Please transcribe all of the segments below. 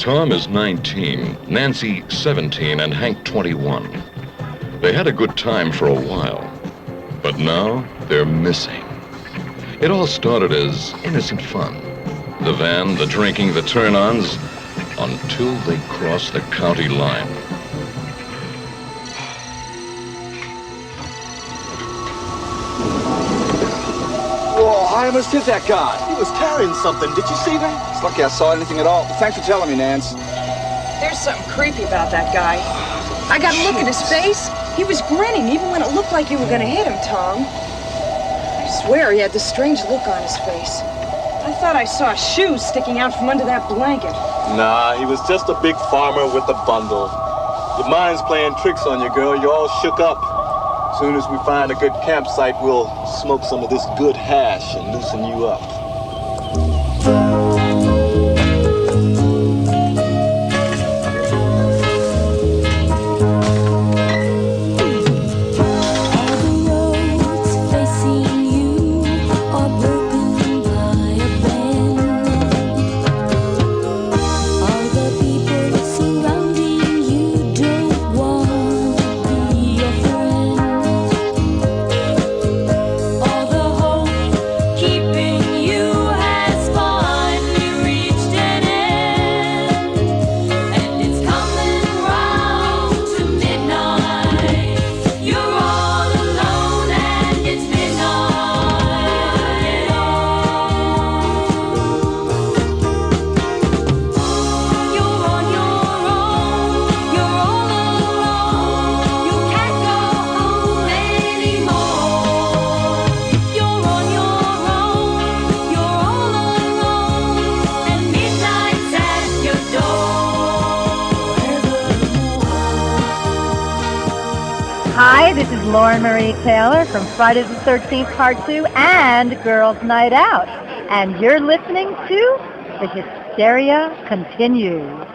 Tom is 19, Nancy 17, and Hank 21. They had a good time for a while, but now they're missing. It all started as innocent fun. The van, the drinking, the turn-ons, until they crossed the county line. Whoa, how much did that guy? He was carrying something. Did you see that? It's lucky I saw anything at all. Thanks for telling me, Nance. There's something creepy about that guy. I got a look at his face. He was grinning even when it looked like you were gonna hit him, Tom. I swear he had this strange look on his face. I thought I saw shoes sticking out from under that blanket. Nah, he was just a big farmer with a bundle. Your mind's playing tricks on you, girl. You're all shook up. As soon as we find a good campsite, we'll smoke some of this good hash and loosen you up. Hi, this is Lauren Marie Taylor from Friday the 13th Part 2 and Girls Night Out. And you're listening to The Hysteria Continues.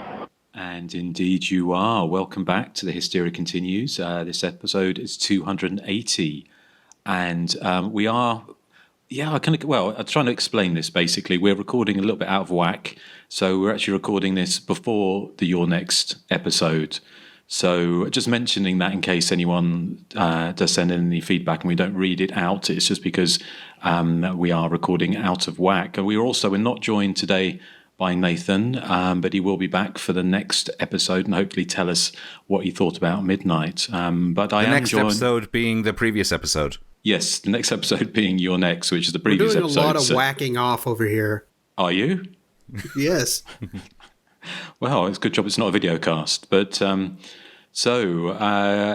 And indeed you are. Welcome back to The Hysteria Continues. This episode is 280. And we are... I'm trying to explain this basically. We're recording a little bit out of whack. So we're actually recording this before Your Next episode. So just mentioning that in case anyone does send in any feedback and we don't read it out, it's just because we are recording out of whack. And we're not joined today by Nathan, but he will be back for the next episode and hopefully tell us what he thought about Midnight. But the next episode being the previous episode. Yes, the next episode being Your Next, which is the previous episode. We're doing a lot of whacking off over here. Are you? Yes. Well, it's a good job it's not a video cast. But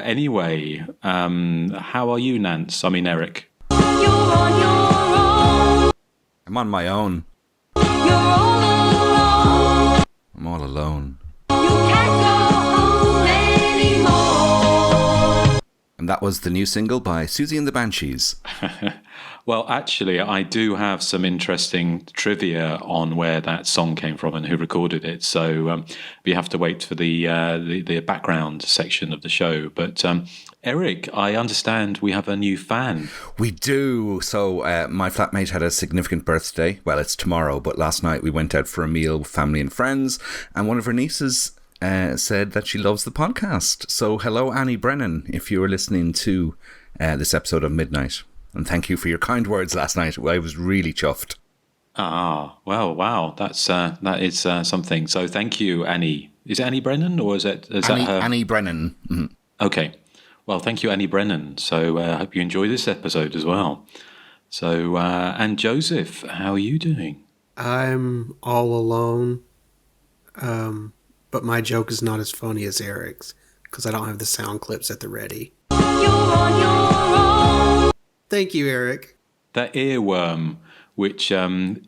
anyway, how are you, Nance? I mean, Erik. I'm on my own. I'm all alone. And that was the new single by Susie and the Banshees. Well, actually, I do have some interesting trivia on where that song came from and who recorded it. So you have to wait for the background section of the show. But Erik, I understand we have a new fan. We do. So my flatmate had a significant birthday. Well, it's tomorrow, but last night we went out for a meal with family and friends, and one of her nieces said that she loves the podcast. So hello, Annie Brennan, if you were listening to this episode of Midnight. And thank you for your kind words last night. I was really chuffed. Ah, well, wow. That is something. So thank you, Annie. Is it Annie Brennan or is that her? Annie Brennan. Mm-hmm. Okay. Well, thank you, Annie Brennan. So I hope you enjoy this episode as well. So, and Joseph, how are you doing? I'm all alone. But my joke is not as funny as Erik's because I don't have the sound clips at the ready. You're on your own. Thank you, Erik. That earworm, which is kind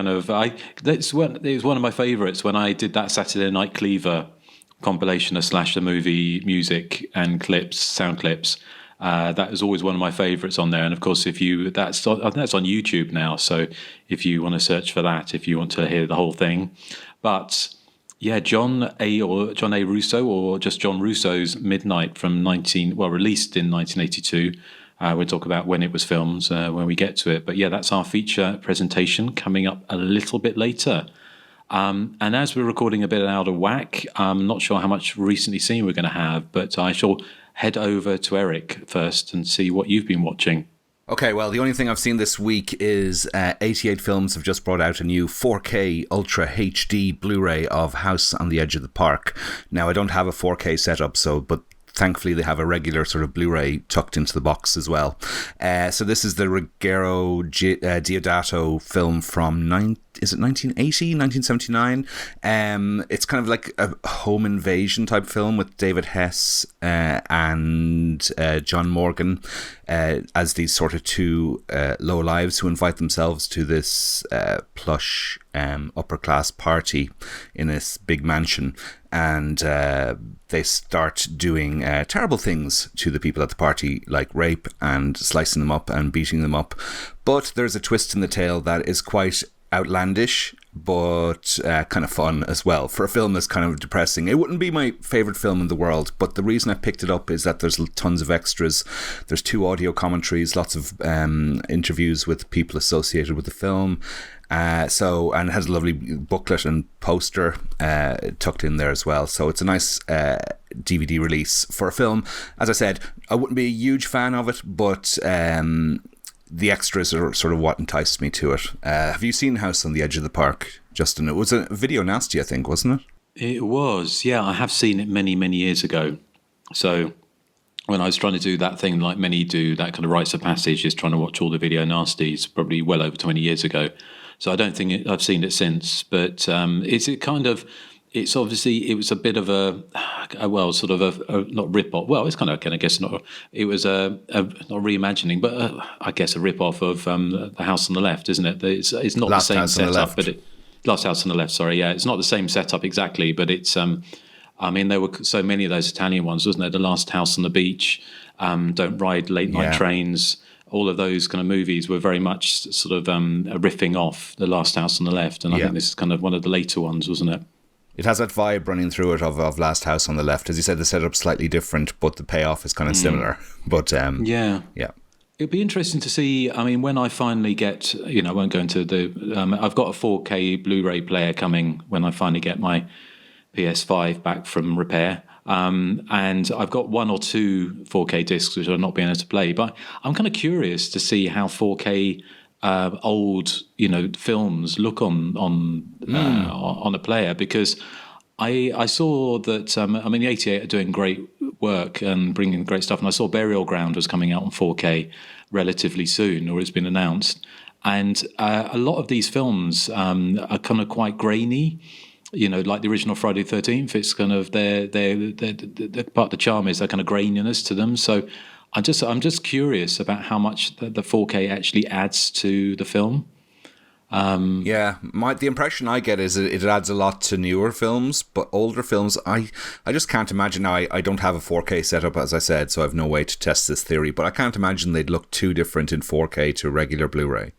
of it was one of my favourites when I did that Saturday Night Cleaver compilation of Slasher movie music and clips, sound clips. That was always one of my favourites on there, and of course, that's on YouTube now. So if you want to search for that, if you want to hear the whole thing, but yeah, John A. Russo, or just John Russo's Midnight released in 1982. We'll talk about when it was filmed when we get to it. But yeah, that's our feature presentation coming up a little bit later. And as we're recording a bit out of whack, I'm not sure how much recently seen we're going to have, but I shall head over to Erik first and see what you've been watching. Okay, well, the only thing I've seen this week is 88 Films have just brought out a new 4K Ultra HD Blu-ray of House on the Edge of the Park. Now, I don't have a 4K setup, but thankfully they have a regular sort of Blu-ray tucked into the box as well. So this is the Ruggero Deodato film from 1980, 1979? It's kind of like a home invasion type film with David Hess and John Morgan as these sort of two lowlives who invite themselves to this plush upper class party in this big mansion, and they start doing terrible things to the people at the party, like rape and slicing them up and beating them up. But there's a twist in the tale that is quite outlandish, but kind of fun as well. For a film that's kind of depressing, it wouldn't be my favourite film in the world, but the reason I picked it up is that there's tons of extras. There's 2 audio commentaries, lots of interviews with people associated with the film. And it has a lovely booklet and poster tucked in there as well. So it's a nice DVD release for a film. As I said, I wouldn't be a huge fan of it, but the extras are sort of what enticed me to it. Have you seen House on the Edge of the Park, Justin? It was a video nasty, I think, wasn't it? It was, yeah. I have seen it many, many years ago. So when I was trying to do that thing like many do, that kind of rites of passage, is trying to watch all the video nasties, probably well over 20 years ago. So I don't think I've seen it since. But it's obviously, it was a bit of a not rip-off. Well, it's kind of, I guess, not. It was not reimagining, but I guess a rip-off of The House on the Left, isn't it? It's not Last the same House on the setup, Left. Last House on the Left. Sorry, yeah, it's not the same setup exactly, but it's. I mean, there were so many of those Italian ones, wasn't there? The Last House on the Beach, Don't Ride Late Night Trains. All of those kind of movies were very much sort of riffing off The Last House on the Left, and I think this is kind of one of the later ones, wasn't it? It has that vibe running through it of Last House on the Left. As you said, the setup's slightly different, but the payoff is kind of similar. But yeah. It'd be interesting to see. I mean, when I finally get, I won't go into the. I've got a 4K Blu-ray player coming when I finally get my PS5 back from repair. And I've got 1 or 2 4K discs which I've not been able to play. But I'm kind of curious to see how 4K old, films look on a player, because I saw that the 88 are doing great work and bringing great stuff, and I saw Burial Ground was coming out on 4K relatively soon, or it's been announced, and a lot of these films are kind of quite grainy. Like the original Friday the 13th, it's kind of their part of the charm is their kind of graininess to them. So I'm just curious about how much the 4K actually adds to the film. The impression I get is it adds a lot to newer films, but older films, I just can't imagine. Now, I don't have a 4K setup, as I said, so I have no way to test this theory, but I can't imagine they'd look too different in 4K to regular Blu-ray.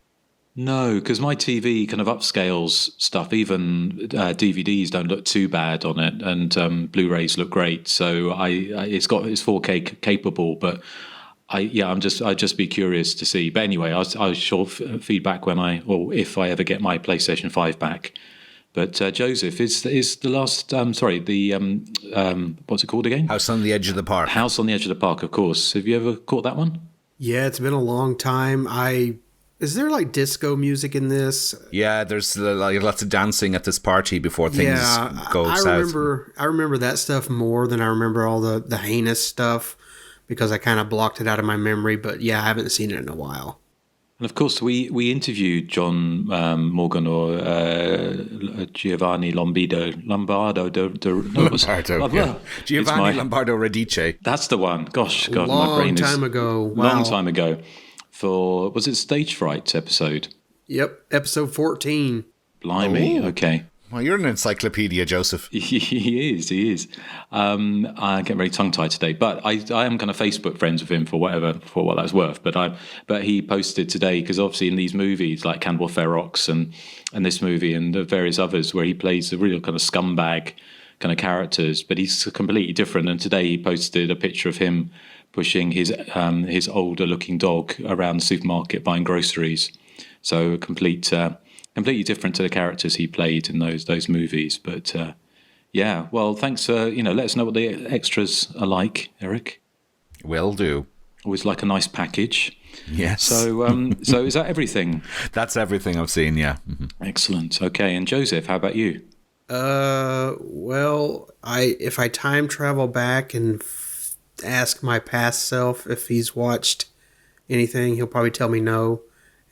No, because my TV kind of upscales stuff. Even DVDs don't look too bad on it, and Blu-rays look great. So it's 4K capable, but I'd just be curious to see. But anyway, I shall feed back if I ever get my PlayStation 5 back. But Joseph, is the last? What's it called again? House on the Edge of the Park. House on the Edge of the Park, of course. Have you ever caught that one? Yeah, it's been a long time. Is there like disco music in this? Yeah, there's like lots of dancing at this party before things go south. I remember that stuff more than I remember all the heinous stuff, because I kind of blocked it out of my memory. But yeah, I haven't seen it in a while. And of course, we interviewed John Morgan or Giovanni Lombardo. Giovanni Lombardo Radice. That's the one. God, my brain is... Long time ago. Wow. Long time ago. For, was it Stage Fright episode? Yep, episode 14. Blimey, okay. Well, you're an encyclopedia, Joseph. He is. I get very tongue-tied today, but I am kind of Facebook friends with him for what that's worth. But he posted today, because obviously in these movies like Cannibal Ferox and this movie and the various others where he plays a real kind of scumbag kind of characters, but he's completely different. And today he posted a picture of him pushing his older looking dog around the supermarket buying groceries. So a complete completely different to the characters he played in those movies. But yeah, well, thanks. Let us know what the extras are like, Erik. Will do. Always like a nice package. Yes. So is that everything? That's everything I've seen. Yeah. Mm-hmm. Excellent. Okay, and Joseph, how about you? Well, if I time travel back and ask my past self if he's watched anything, he'll probably tell me no,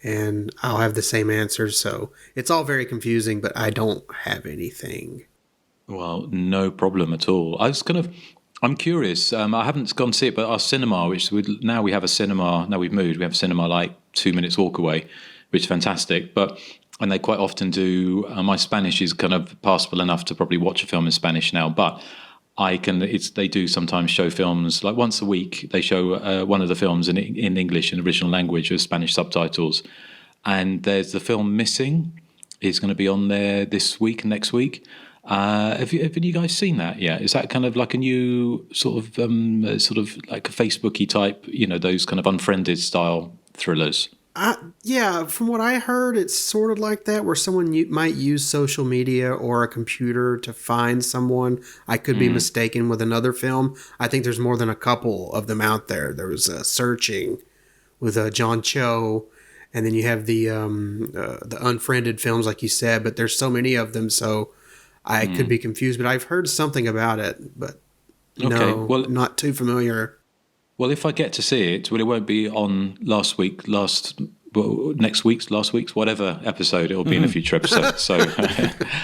and I'll have the same answer. So it's all very confusing, but I don't have anything. Well, no problem at all. I'm curious. I haven't gone to see it, but our cinema, now we have a cinema. Now we've moved. We have a cinema like 2 minutes walk away, which is fantastic. And they quite often do. My Spanish is kind of passable enough to probably watch a film in Spanish now, but they do sometimes show films like once a week. They show one of the films in English in original language with Spanish subtitles. And there's the film Missing is going to be on there this week and next week. Have you guys seen that yet? Is that kind of like a new sort of like a Facebooky type, those kind of Unfriended style thrillers? Yeah, from what I heard, it's sort of like that, where someone might use social media or a computer to find someone. I could be mistaken with another film. I think there's more than a couple of them out there. There was Searching with John Cho, and then you have the Unfriended films, like you said, but there's so many of them, so I could be confused. But I've heard something about it, but not too familiar. Well, if I get to see it, it won't be on last week's, whatever episode. It will be in a future episode. So,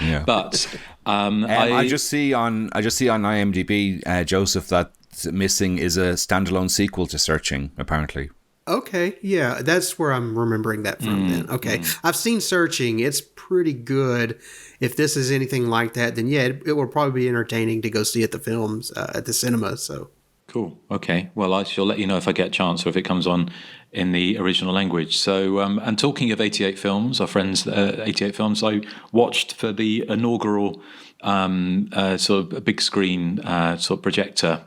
yeah. But I just see on IMDb, Joseph, that Missing is a standalone sequel to Searching, apparently. Okay, yeah, that's where I'm remembering that from. Then, okay, I've seen Searching. It's pretty good. If this is anything like that, then yeah, it will probably be entertaining to go see at the cinema. So. Cool. Okay. Well, I shall let you know if I get a chance or if it comes on in the original language. So, and talking of 88 films, our friends, 88 films, I watched for the inaugural sort of big screen sort of projector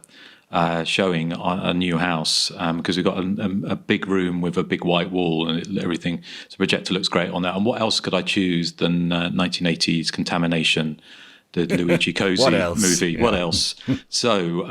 showing on a new house because we've got a big room with a big white wall and everything. So the projector looks great on that. And what else could I choose than 1980s Contamination? The Luigi Cosi movie. Yeah. What else? So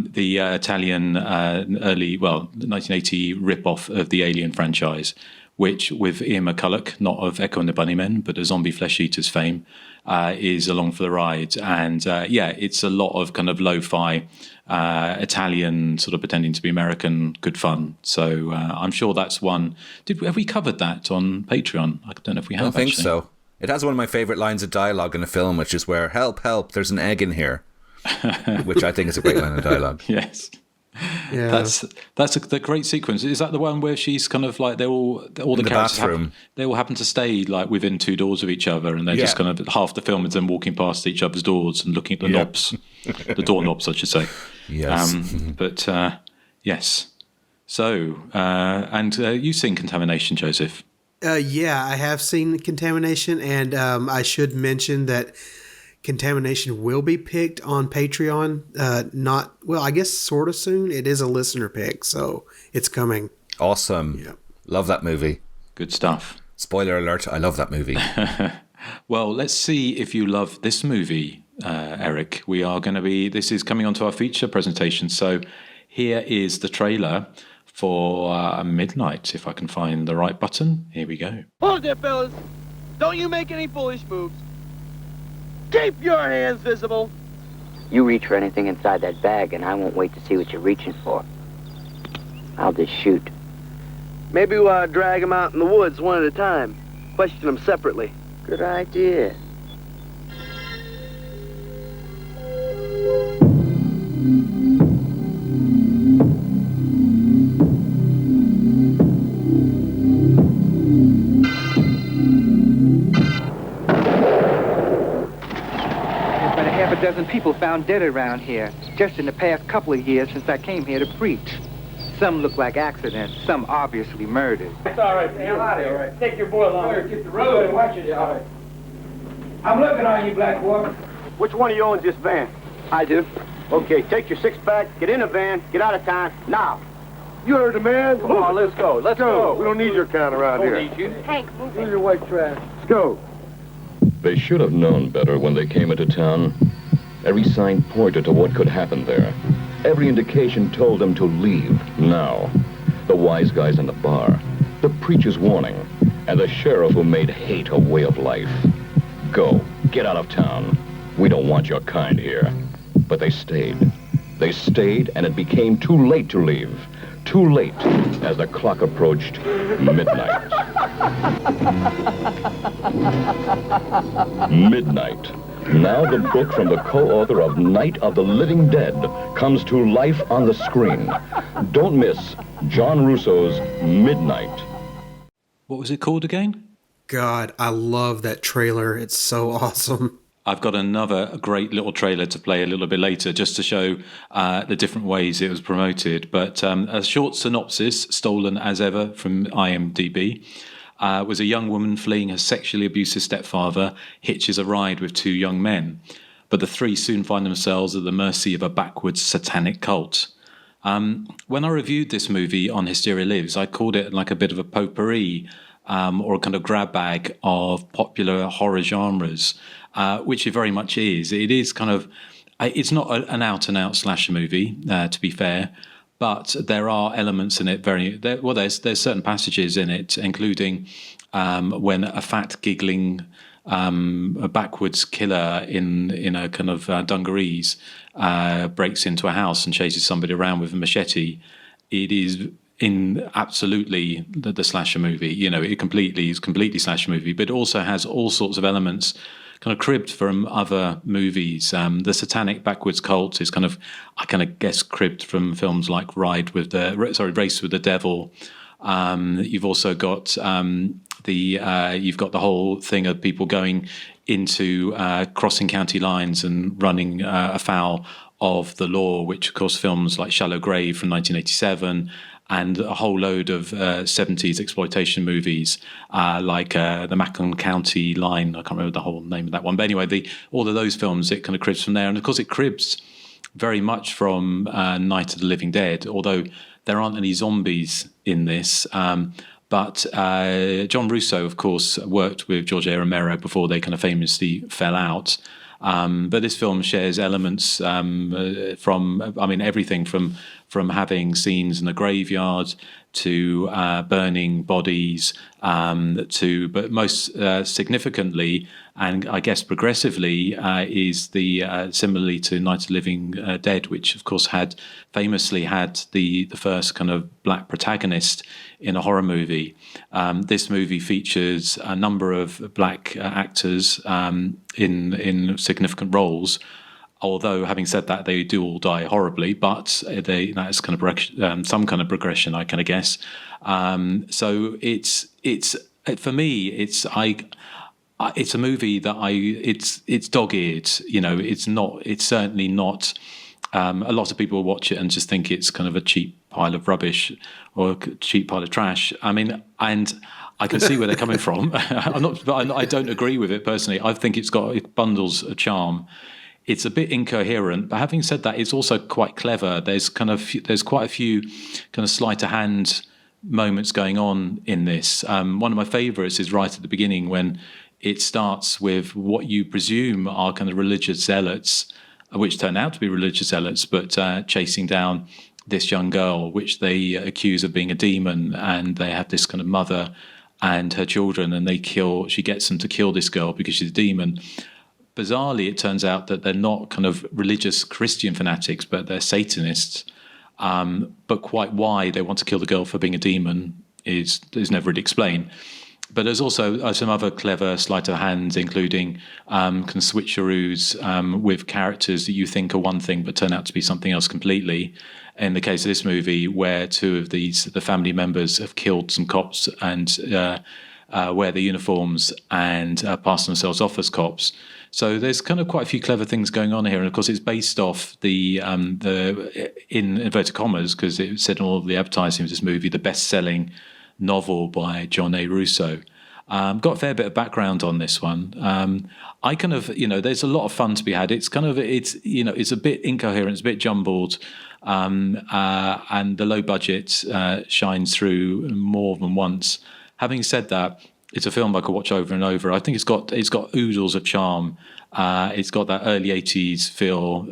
the Italian 1980 rip-off of the Alien franchise, which with Ian McCulloch, not of Echo and the Bunnymen, but of Zombie Flesh Eaters fame, is along for the ride. And it's a lot of kind of lo-fi Italian sort of pretending to be American, good fun. So I'm sure that's one. Have we covered that on Patreon? I don't know if we have. I don't think so. It has one of my favourite lines of dialogue in a film, which is where, help, help, there's an egg in here. Which I think is a great line of dialogue. Yes. Yeah. That's the great sequence. Is that the one where she's kind of like, all the characters bathroom. They all happen to stay like within 2 doors of each other, and they're just kind of half the film is them walking past each other's doors and looking at the knobs, the door knobs, I should say. Yes. Yes. So, and you've seen Contamination, Joseph? Yeah, I have seen Contamination, and I should mention that Contamination will be picked on Patreon. I guess sort of soon. It is a listener pick, so it's coming. Awesome. Yeah. Love that movie. Good stuff. Spoiler alert, I love that movie. Well, let's see if you love this movie, Erik. This is coming onto our feature presentation, so here is the trailer for Midnight, if I can find the right button. Here we go. Hold there, fellas. Don't you make any foolish moves. Keep your hands visible. You reach for anything inside that bag, and I won't wait to see what you're reaching for. I'll just shoot. Maybe we'll drag them out in the woods one at a time. Question them separately. Good idea. A dozen people found dead around here just in the past couple of years since I came here to preach. Some look like accidents, some obviously murdered. It's all right. Stay out of here. All right. Take your boy along. Sir, get the road. Watch it. All right. I'm looking on you, Black Wolf. Which one of you owns this van? I do. Okay, take your 6-pack, get in the van, get out of town, now. You heard the man. Come on, let's go. Let's go. We don't need your kind around here. Don't need you. Hank, move Where's your white trash? Let's go. They should have known better when they came into town. Every sign pointed to what could happen there. Every indication told them to leave now. The wise guys in the bar, the preacher's warning, and the sheriff who made hate a way of life. Go, get out of town. We don't want your kind here. But they stayed. They stayed, and it became too late to leave. Too late as the clock approached midnight. Midnight. Now the book from the co-author of Night of the Living Dead comes to life on the screen. Don't miss John Russo's Midnight. What was it called again? God, I love that trailer. It's so awesome. I've got another great little trailer to play a little bit later just to show the different ways it was promoted. But a short synopsis, stolen as ever from IMDb, was a young woman fleeing her sexually abusive stepfather hitches a ride with two young men. But the three soon find themselves at the mercy of a backwards satanic cult. When I reviewed this movie on Hysteria Lives, I called it like a bit of a potpourri or a kind of grab bag of popular horror genres. Which it very much is. It is kind of, it's not an out-and-out slasher movie, to be fair, but there are elements in it there's certain passages in it, including when a fat, giggling, a backwards killer in a kind of dungarees breaks into a house and chases somebody around with a machete. It is absolutely the slasher movie. You know, it is completely slasher movie, but it also has all sorts of elements kind of cribbed from other movies. The satanic backwards cult is I guess cribbed from films like Race with the Devil. You've also got you've got the whole thing of people going into crossing county lines and running afoul of the law, which of course films like Shallow Grave from 1987 and a whole load of 70s exploitation movies like the Macon County Line. I can't remember the whole name of that one. But anyway, all of those films, it kind of cribs from there. And of course, it cribs very much from Night of the Living Dead, although there aren't any zombies in this. But John Russo, of course, worked with George A. Romero before they kind of famously fell out. But this film shares elements from everything from having scenes in the graveyard to burning bodies but most significantly, and I guess progressively, is the similarly to Night of the Living Dead, which of course famously had the first kind of black protagonist in a horror movie. This movie features a number of black actors in significant roles. Although, having said that, they do all die horribly, but that's kind of some kind of progression, I kind of guess. So it's for me, it's a movie that it's dog-eared. You know, it's certainly not. A lot of people watch it and just think it's kind of a cheap pile of rubbish or a cheap pile of trash. I mean, and I can see where they're coming from. I don't agree with it personally. I think it bundles a charm. It's a bit incoherent, but having said that, it's also quite clever. There's quite a few kind of sleight of hand moments going on in this. One of my favourites is right at the beginning when it starts with what you presume are kind of religious zealots, which turn out to be religious zealots, but chasing down this young girl, which they accuse of being a demon, and they have this kind of mother and her children, and she gets them to kill this girl because she's a demon. Bizarrely, it turns out that they're not kind of religious Christian fanatics, but they're Satanists. But quite why they want to kill the girl for being a demon is never really explained. But there's also some other clever sleight of hand, including kind of switcheroos with characters that you think are one thing but turn out to be something else completely. In the case of this movie, where two of the family members have killed some cops and wear their uniforms and pass themselves off as cops. So there's kind of quite a few clever things going on here, and of course it's based off the in inverted commas, because it said in all of the advertising of this movie, the best-selling novel by John A. Russo. Got a fair bit of background on this one. I kind of, there's a lot of fun to be had. It's a bit incoherent, it's a bit jumbled, and the low budget shines through more than once. Having said that, it's a film I could watch over and over. I think it's got oodles of charm. It's got that early 80s feel.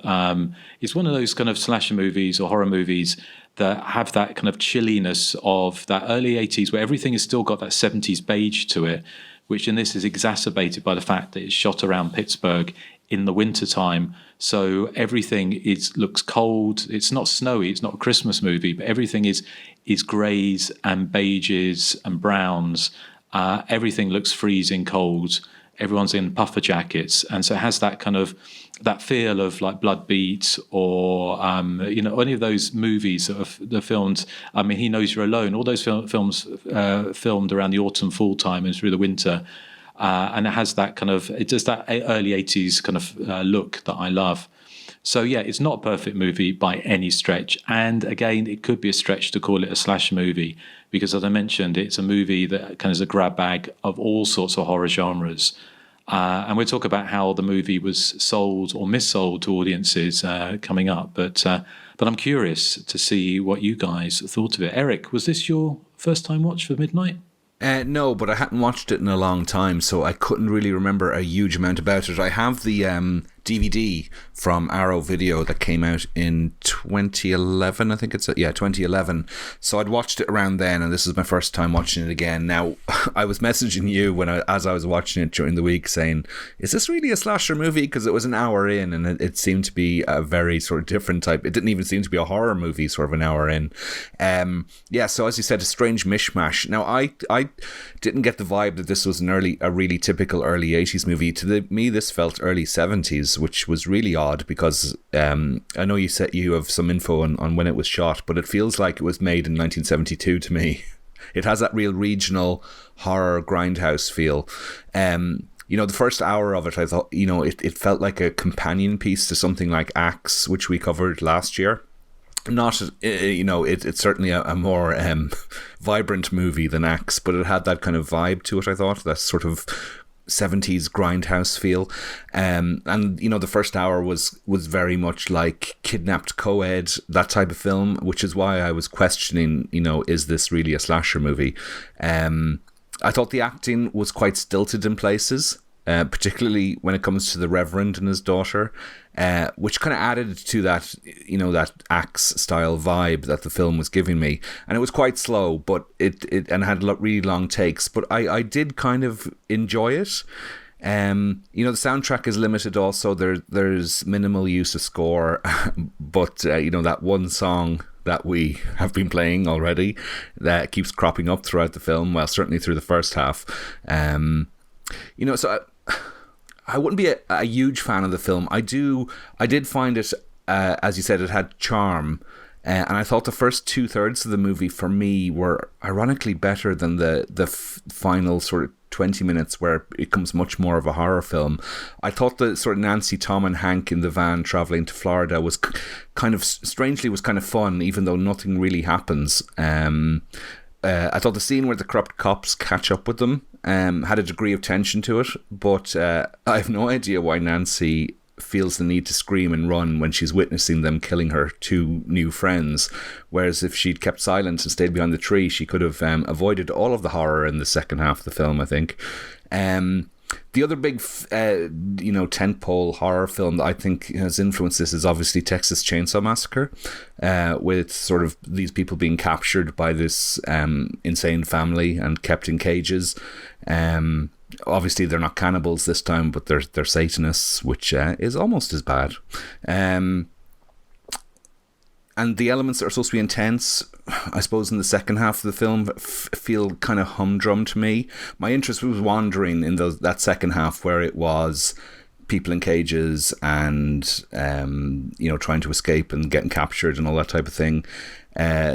It's one of those kind of slasher movies or horror movies that have that kind of chilliness of that early 80s, where everything has still got that 70s beige to it, which in this is exacerbated by the fact that it's shot around Pittsburgh in the wintertime. So everything looks cold. It's not snowy. It's not a Christmas movie, but everything is greys and beiges and browns. Everything looks freezing cold. Everyone's in puffer jackets, and so it has that kind of that feel of like Blood Beat or any of those movies that are filmed. I mean, He Knows You're Alone. All those films filmed around the autumn, fall time, and through the winter, and it has that kind of that early 80s kind of look that I love. So yeah, it's not a perfect movie by any stretch, and again, it could be a stretch to call it a slasher movie because, as I mentioned, it's a movie that kind of is a grab bag of all sorts of horror genres. And we'll talk about how the movie was sold or missold to audiences coming up. But I'm curious to see what you guys thought of it. Erik, was this your first time watch for Midnight? No, but I hadn't watched it in a long time, so I couldn't really remember a huge amount about it. I have the DVD from Arrow Video that came out in 2011, I think it's 2011. So I'd watched it around then, and this is my first time watching it again. Now, I was messaging you as I was watching it during the week saying, is this really a slasher movie? Because it was an hour in, and it seemed to be a very sort of different type. It didn't even seem to be a horror movie sort of an hour in. So as you said, a strange mishmash. Now, I didn't get the vibe that this was a really typical early 80s movie. To me, this felt early 70s, which was really odd because I know you said you have some info on when it was shot, but it feels like it was made in 1972 to me. It has that real regional horror grindhouse feel. The first hour of it, I thought, it felt like a companion piece to something like Axe, which we covered last year. Not, it's certainly a more vibrant movie than Axe, but it had that kind of vibe to it, I thought, that sort of 70s grindhouse feel. The first hour was very much like Kidnapped Co-ed, that type of film, which is why I was questioning, is this really a slasher movie? I thought the acting was quite stilted in places. Particularly when it comes to the Reverend and his daughter, which kind of added to that, that Axe style vibe that the film was giving me. And it was quite slow, but it had really long takes. But I did kind of enjoy it. The soundtrack is limited also. There's minimal use of score, but that one song that we have been playing already that keeps cropping up throughout the film, well, certainly through the first half. So I wouldn't be a huge fan of the film. I did find it, as you said, it had charm. And I thought the first 2/3 of the movie for me were ironically better than the final sort of 20 minutes where it becomes much more of a horror film. I thought the sort of Nancy, Tom and Hank in the van traveling to Florida was kind of fun, even though nothing really happens. I thought the scene where the corrupt cops catch up with them had a degree of tension to it, but I have no idea why Nancy feels the need to scream and run when she's witnessing them killing her two new friends, whereas if she'd kept silent and stayed behind the tree, she could have avoided all of the horror in the second half of the film, I think. The other big, tentpole horror film that I think has influenced this is obviously Texas Chainsaw Massacre, with sort of these people being captured by this insane family and kept in cages. Obviously, they're not cannibals this time, but they're Satanists, which is almost as bad. And the elements that are supposed to be intense, I suppose, in the second half of the film feel kind of humdrum to me. My interest was wandering in that second half where it was people in cages and, trying to escape and getting captured and all that type of thing.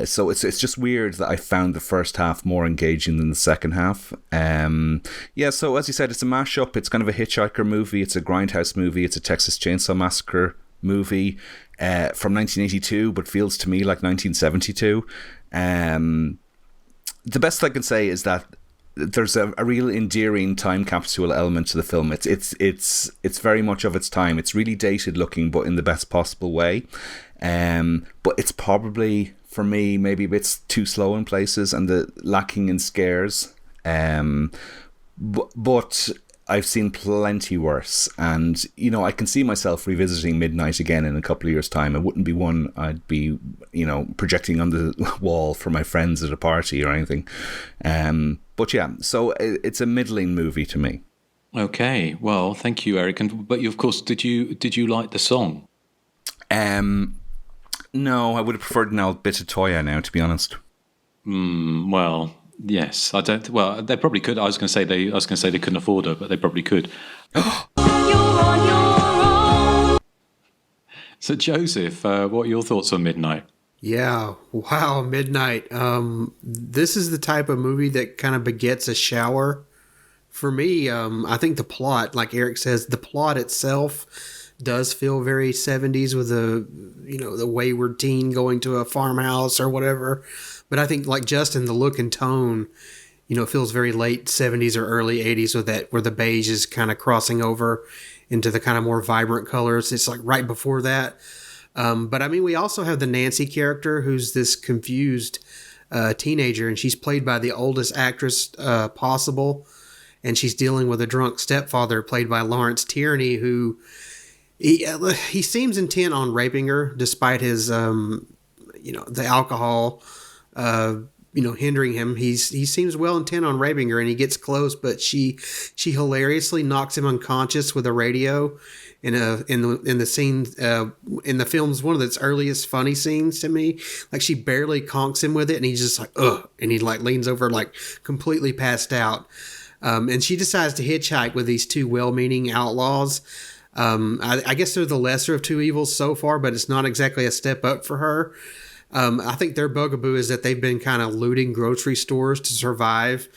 So it's just weird that I found the first half more engaging than the second half. So as you said, it's a mashup. It's kind of a hitchhiker movie. It's a grindhouse movie. It's a Texas Chainsaw Massacre movie from 1982, but feels to me like 1972. The best I can say is that there's a real endearing time capsule element to the film. It's very much of its time. It's really dated looking, but in the best possible way. But it's probably, for me, maybe a bit too slow in places and lacking in scares. But I've seen plenty worse, and I can see myself revisiting Midnight again in a couple of years' time. It wouldn't be one I'd be projecting on the wall for my friends at a party or anything. But yeah, so it's a middling movie to me. Okay, well, thank you, Erik. But you, of course, did you like the song? No, I would have preferred now Bit of Toya now, to be honest. Well, yes, I don't. Well, they probably could. I was going to say they couldn't afford her, but they probably could. So, Joseph, what are your thoughts on Midnight? Yeah, wow, Midnight. This is the type of movie that kind of begets a shower. For me, I think the plot, like Erik says, the plot itself does feel very 70s with the wayward teen going to a farmhouse or whatever. But I think, like Justin, the look and tone, feels very late 70s or early 80s with that, where the beige is kind of crossing over into the kind of more vibrant colors. It's like right before that. But I mean, we also have the Nancy character, who's this confused teenager, and she's played by the oldest actress possible. And she's dealing with a drunk stepfather played by Lawrence Tierney, who he seems intent on raping her, despite his, the alcohol, hindering him. He seems well intent on raping her, and he gets close, but she hilariously knocks him unconscious with a radio in the scene in the film's one of its earliest funny scenes to me. Like, she barely conks him with it, and he's just like, ugh, and he like leans over like completely passed out. And she decides to hitchhike with these two well-meaning outlaws. I guess they're the lesser of two evils so far, but it's not exactly a step up for her. I think their bugaboo is that they've been kind of looting grocery stores to survive,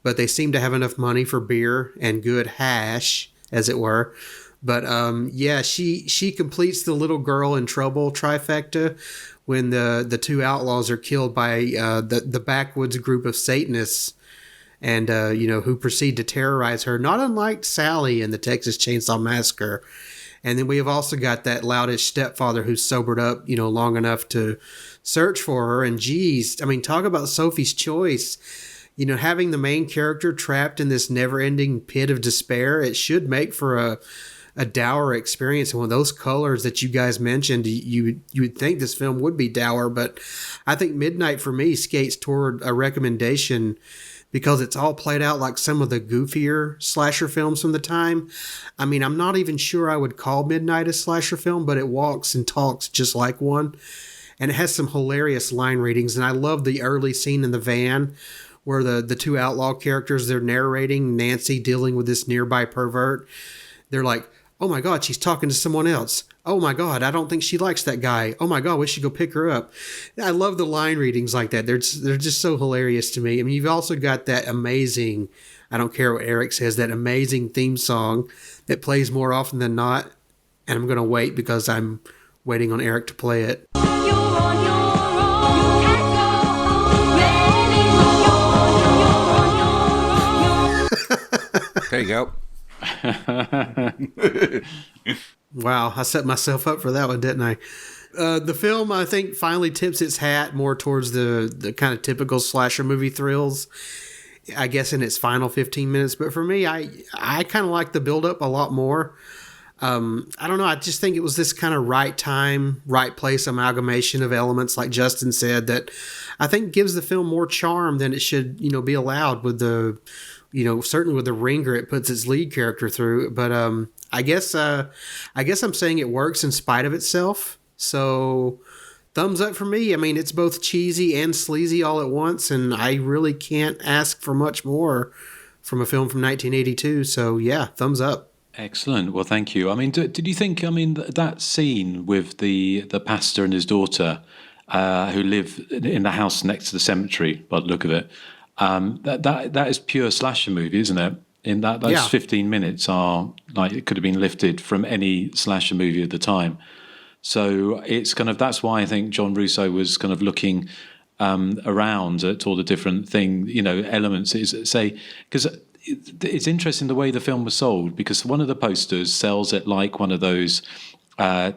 but they seem to have enough money for beer and good hash, as it were. But she completes the little girl in trouble trifecta when the two outlaws are killed by the backwoods group of Satanists, and who proceed to terrorize her, not unlike Sally in the Texas Chainsaw Massacre. And then we have also got that loutish stepfather who's sobered up, long enough to search for her. And geez, I mean, talk about Sophie's choice. Having the main character trapped in this never-ending pit of despair, it should make for a dour experience. And with those colors that you guys mentioned, you would think this film would be dour, but I think Midnight for me skates toward a recommendation because it's all played out like some of the goofier slasher films from the time. I mean, I'm not even sure I would call Midnight a slasher film, but it walks and talks just like one. And it has some hilarious line readings. And I love the early scene in the van where the two outlaw characters, they're narrating Nancy dealing with this nearby pervert. They're like, oh my God, she's talking to someone else. Oh my God, I don't think she likes that guy. Oh my God, we should go pick her up. I love the line readings like that. They're just so hilarious to me. I mean, you've also got that amazing, I don't care what Erik says, that amazing theme song that plays more often than not. And I'm going to wait because I'm waiting on Erik to play it. There you go. Wow, I set myself up for that one, didn't I? The film, I think, finally tips its hat more towards the kind of typical slasher movie thrills, I guess, in its final 15 minutes. But for me, I kind of like the build-up a lot more. I don't know, I just think it was this kind of right time, right place amalgamation of elements, like Justin said, that I think gives the film more charm than it should, be allowed with the... certainly with the ringer it puts its lead character through. But I guess I'm saying it works in spite of itself. So thumbs up for me. I mean, it's both cheesy and sleazy all at once, and I really can't ask for much more from a film from 1982. So yeah, thumbs up. Excellent. Well, thank you. I mean, did you think, that scene with the pastor and his daughter who live in the house next to the cemetery, by the look of it, that is pure slasher movie, isn't it? In that those 15 minutes are like, it could have been lifted from any slasher movie at the time. So it's kind of, that's why I think John Russo was kind of looking around at all the different elements. Because it's interesting the way the film was sold, because one of the posters sells it like one of those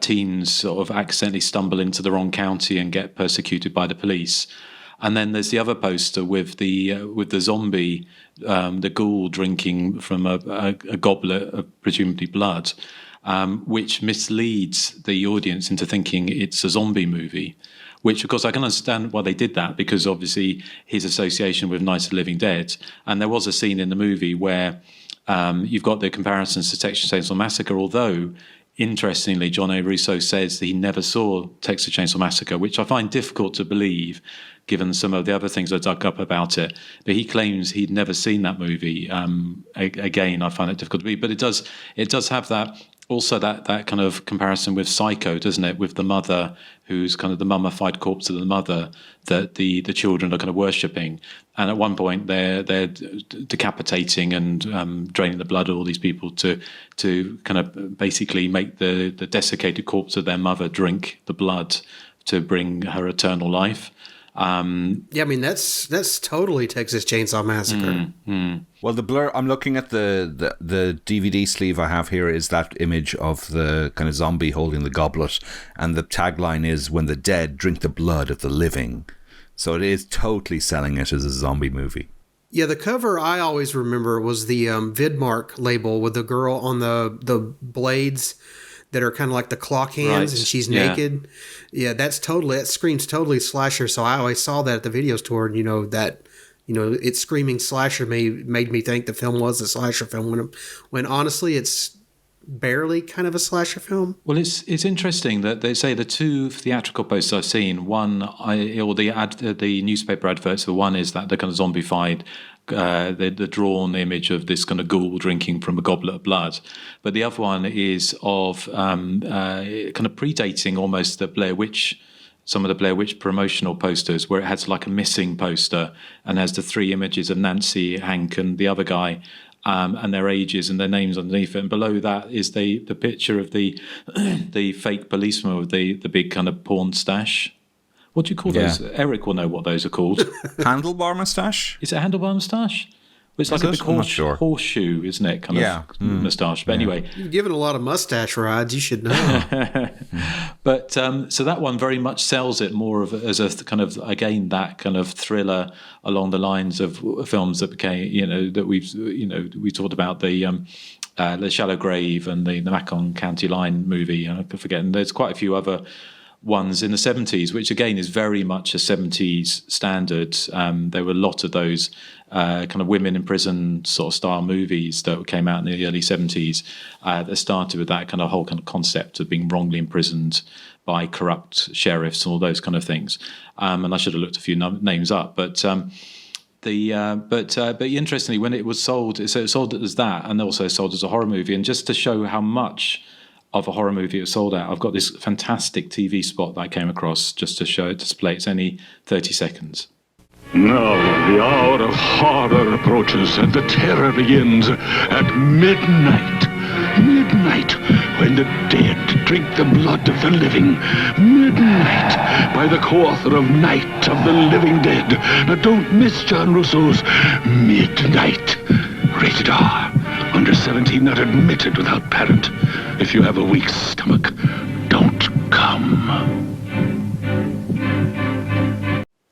teens sort of accidentally stumble into the wrong county and get persecuted by the police. And then there's the other poster with the zombie, the ghoul drinking from a goblet of presumably blood, which misleads the audience into thinking it's a zombie movie. Which, of course, I can understand why they did that, because obviously his association with Night of the Living Dead. And there was a scene in the movie where you've got the comparisons to Texas Chainsaw Massacre, although, interestingly, John A. Russo says that he never saw Texas Chainsaw Massacre, which I find difficult to believe, given some of the other things I dug up about it. But he claims he'd never seen that movie. Again, I find it difficult to believe. But it does have that... Also, that kind of comparison with Psycho, doesn't it? With the mother, who's kind of the mummified corpse of the mother that the children are kind of worshipping. And at one point, they're decapitating and draining the blood of all these people to kind of basically make the desiccated corpse of their mother drink the blood to bring her eternal life. Yeah, I mean that's totally Texas Chainsaw Massacre. Well, the blur. I'm looking at the DVD sleeve I have here. Is that image of the kind of zombie holding the goblet, and the tagline is "When the dead drink the blood of the living." So it is totally selling it as a zombie movie. Yeah, the cover I always remember was the Vidmark label with the girl on the blades that are kind of like the clock hands, and she's naked. Yeah, that screams totally slasher. So I always saw that at the video store, and it's screaming slasher made me think the film was a slasher film when honestly it's barely kind of a slasher film. Well, it's interesting that they say the two theatrical posters I've seen, the newspaper adverts, the one is that the kind of zombified the drawn image of this kind of ghoul drinking from a goblet of blood, but the other one is of kind of predating almost some of the Blair Witch promotional posters, where it has like a missing poster and has the three images of Nancy, Hank, and the other guy, and their ages and their names underneath it, and below that is the picture of the the fake policeman with the big kind of porn stash. What do you call those? Erik will know what those are called. Handlebar moustache? Is it a handlebar moustache? It's like a big horseshoe, isn't it? Kind of moustache. But anyway. You've given a lot of mustache rides, you should know. But so that one very much sells it more as a kind of, again, that kind of thriller along the lines of films that became, that we talked about the Shallow Grave and the Macon County Line movie. I forget. And there's quite a few other ones in the 70s, which again is very much a 70s standard. There were a lot of those kind of women in prison sort of style movies that came out in the early 70s that started with that kind of whole kind of concept of being wrongly imprisoned by corrupt sheriffs and all those kind of things. And I should have looked a few names up, but interestingly, when it was sold, so it was sold as that, and also sold as a horror movie. And just to show how much of a horror movie it was sold out, I've got this fantastic TV spot that I came across just to show it, display. It's only 30 seconds. Now the hour of horror approaches and the terror begins at midnight. Midnight, when the dead drink the blood of the living. Midnight, by the co-author of Night of the Living Dead. Now don't miss John Russo's Midnight. Rated R. Under 17, not admitted without parent. If you have a weak stomach, don't come.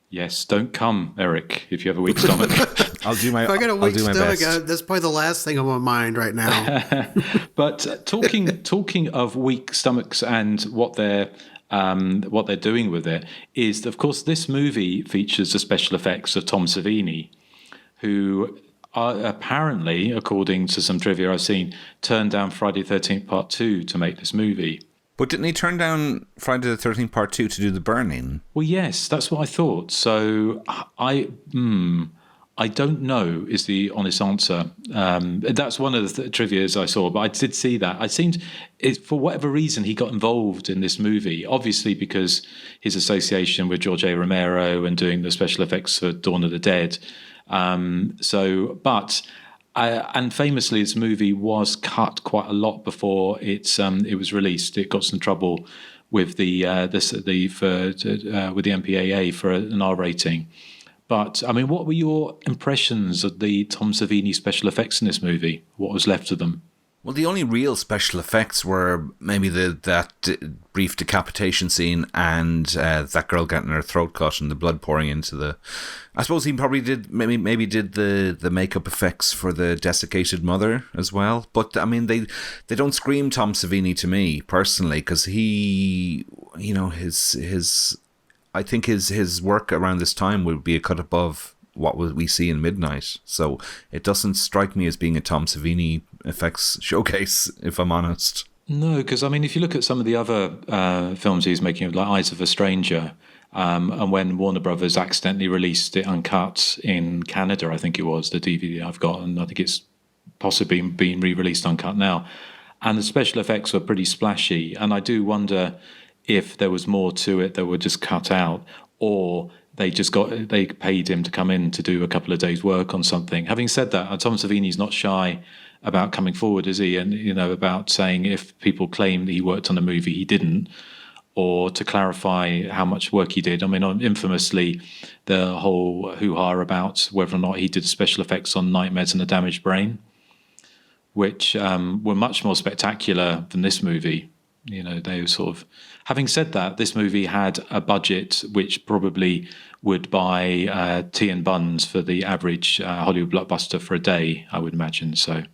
Yes, don't come, Erik, if you have a weak stomach. If I got a weak stomach, that's probably the last thing on my mind right now. But talking of weak stomachs and what they're doing with it is, of course, this movie features the special effects of Tom Savini, who apparently, according to some trivia I've seen, turned down Friday the 13th Part 2 to make this movie. But didn't he turn down Friday the 13th Part 2 to do the burning? Well, yes, that's what I thought. So I don't know is the honest answer. That's one of the trivias I saw, but I did see that. For whatever reason, he got involved in this movie, obviously because his association with George A. Romero and doing the special effects for Dawn of the Dead. And famously, this movie was cut quite a lot before it was released. It got some trouble with the MPAA for an R rating. But I mean, what were your impressions of the Tom Savini special effects in this movie? What was left of them? Well, the only real special effects were maybe that brief decapitation scene and that girl getting her throat cut and the blood pouring into the... I suppose he probably did maybe did the makeup effects for the desiccated mother as well. But I mean, they don't scream Tom Savini to me personally, because he, you know, his I think his work around this time would be a cut above what we see in Midnight. So it doesn't strike me as being a Tom Savini effects showcase, if I'm honest. No, because I mean, if you look at some of the other films he's making, like Eyes of a Stranger, and when Warner Brothers accidentally released it uncut in Canada, I think it was, the DVD I've got, and I think it's possibly being re-released uncut now, and the special effects were pretty splashy, and I do wonder if there was more to it that were just cut out, or they paid him to come in to do a couple of days' work on something. Having said that, Tom Savini's not shy about coming forward, is he? And, you know, about saying if people claim that he worked on a movie he didn't, or to clarify how much work he did. I mean, infamously, the whole hoo-ha about whether or not he did special effects on Nightmares and a Damaged Brain, which were much more spectacular than this movie. You know, they were sort of... Having said that, this movie had a budget which probably would buy tea and buns for the average Hollywood blockbuster for a day, I would imagine. But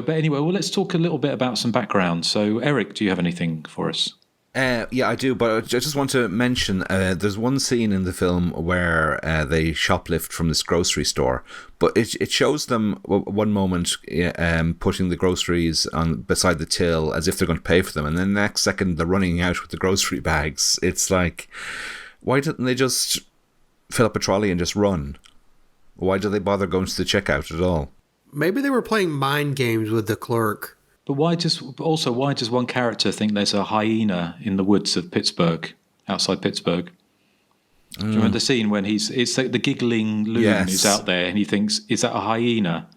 anyway, well, let's talk a little bit about some background. So, Erik, do you have anything for us? Yeah, I do, but I just want to mention there's one scene in the film where they shoplift from this grocery store, but it shows them one moment putting the groceries on beside the till as if they're going to pay for them, and then the next second they're running out with the grocery bags. It's like, why didn't they just fill up a trolley and just run? Why do they bother going to the checkout at all? Maybe they were playing mind games with the clerk. But why does one character think there's a hyena in the woods of Pittsburgh, outside Pittsburgh? Do you remember the scene when it's like the giggling loon who's out there, and he thinks, is that a hyena?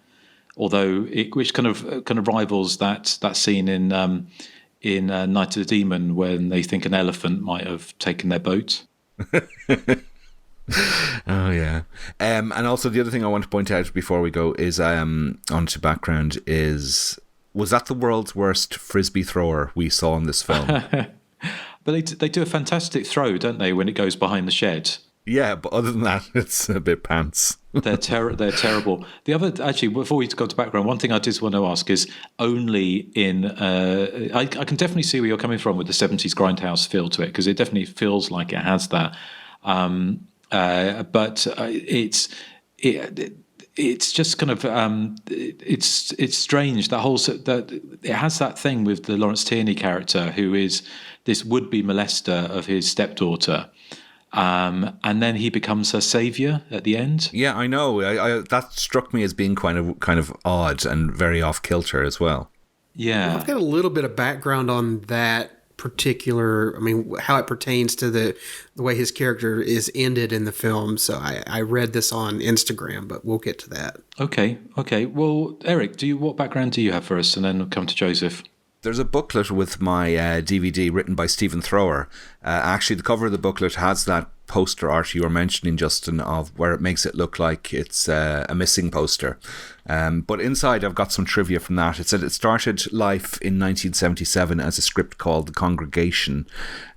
Although which kind of rivals that scene in Night of the Demon when they think an elephant might have taken their boat. Oh yeah, and also the other thing I want to point out before we go is onto background is. Was that the world's worst frisbee thrower we saw in this film? But they do a fantastic throw, don't they, when it goes behind the shed? Yeah, but other than that, it's a bit pants. They're terrible. The other, actually, before we go to background, one thing I just want to ask is only in... I can definitely see where you're coming from with the 70s Grindhouse feel to it, because it definitely feels like it has that. But it's just kind of it's strange that it has that thing with the Lawrence Tierney character, who is this would-be molester of his stepdaughter, and then he becomes her savior at the end. Yeah, I know. I that struck me as being kind of odd and very off kilter as well. Yeah, well, I've got a little bit of background on that particular, I mean, how it pertains to the way his character is ended in the film. So I read this on Instagram, but we'll get to that. Okay. Well, Erik, what background do you have for us? And then we'll come to Joseph. There's a booklet with my DVD written by Stephen Thrower. Actually, the cover of the booklet has that poster art you were mentioning, Justin, of where it makes it look like it's a missing poster. But inside, I've got some trivia from that. It said it started life in 1977 as a script called The Congregation,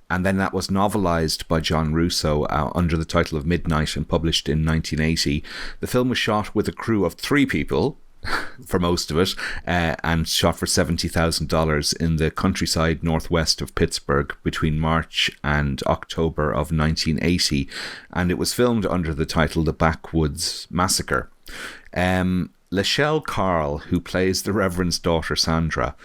and then that was novelised by John Russo under the title of Midnight and published in 1980. The film was shot with a crew of 3 people, for most of it, and shot for $70,000 in the countryside northwest of Pittsburgh between March and October of 1980, and it was filmed under the title The Backwoods Massacre. Lachelle Carl, who plays the Reverend's daughter Sandra,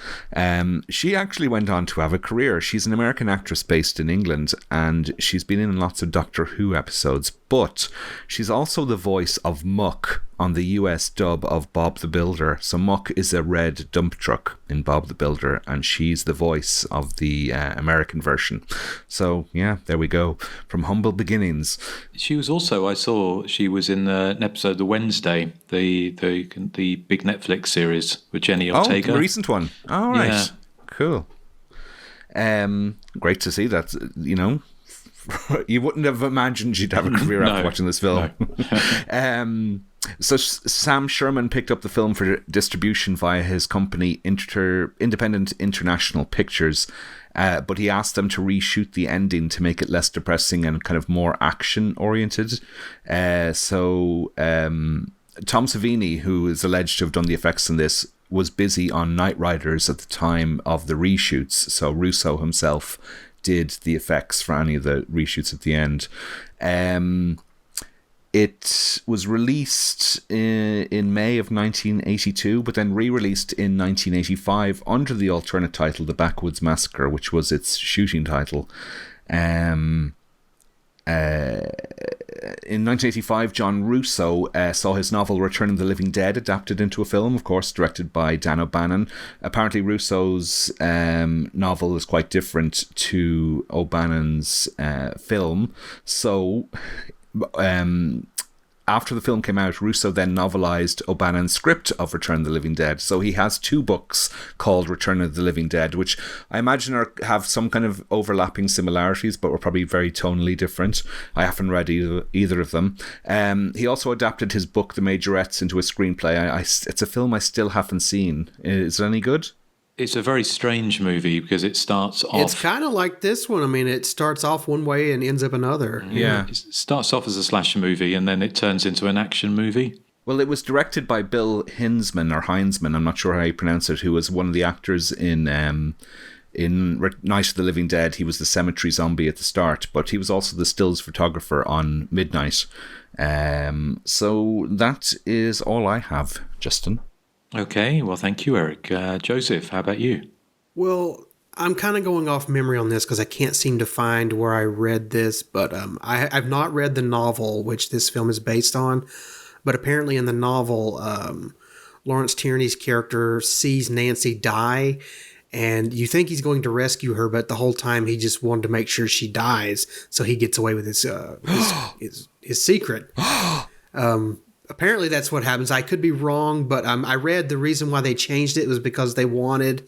she actually went on to have a career. She's an American actress based in England, and she's been in lots of Doctor Who episodes, but she's also the voice of Muck on the US dub of Bob the Builder. So Muck is a red dump truck in Bob the Builder, and she's the voice of the American version. So yeah, there we go. From humble beginnings. She was also, I saw she was in an episode of The Wednesday, the big Netflix series with Jenny Ortega. Oh, the recent one. All right. Yeah. Cool. Great to see that, you know. You wouldn't have imagined she'd have a career after watching this film. No. So Sam Sherman picked up the film for distribution via his company Independent International Pictures, but he asked them to reshoot the ending to make it less depressing and kind of more action-oriented. Tom Savini, who is alleged to have done the effects in this, was busy on Knight Riders at the time of the reshoots, so Russo himself did the effects for any of the reshoots at the end. It was released in May of 1982, but then re-released in 1985 under the alternate title, The Backwoods Massacre, which was its shooting title. In 1985, John Russo saw his novel Return of the Living Dead adapted into a film, of course, directed by Dan O'Bannon. Apparently, Russo's novel is quite different to O'Bannon's film. So, after the film came out, Russo then novelized O'Bannon's script of Return of the Living Dead. So he has 2 books called Return of the Living Dead, which I imagine have some kind of overlapping similarities, but were probably very tonally different. I haven't read either of them. He also adapted his book, The Majorettes, into a screenplay. It's a film I still haven't seen. Is it any good? It's a very strange movie because it starts off... It's kind of like this one. I mean, it starts off one way and ends up another. Yeah. It starts off as a slasher movie and then it turns into an action movie. Well, it was directed by Bill Heinzman, I'm not sure how you pronounce it, who was one of the actors in Night of the Living Dead. He was the cemetery zombie at the start, but he was also the stills photographer on Midnight. So that is all I have, Justin. Okay, well, thank you, Erik. Joseph, how about you? Well, I'm kind of going off memory on this because I can't seem to find where I read this, but I've not read the novel, which this film is based on. But apparently in the novel, Lawrence Tierney's character sees Nancy die, and you think he's going to rescue her, but the whole time he just wanted to make sure she dies, so he gets away with his secret. Apparently that's what happens. I could be wrong, but I read the reason why they changed it was because they wanted,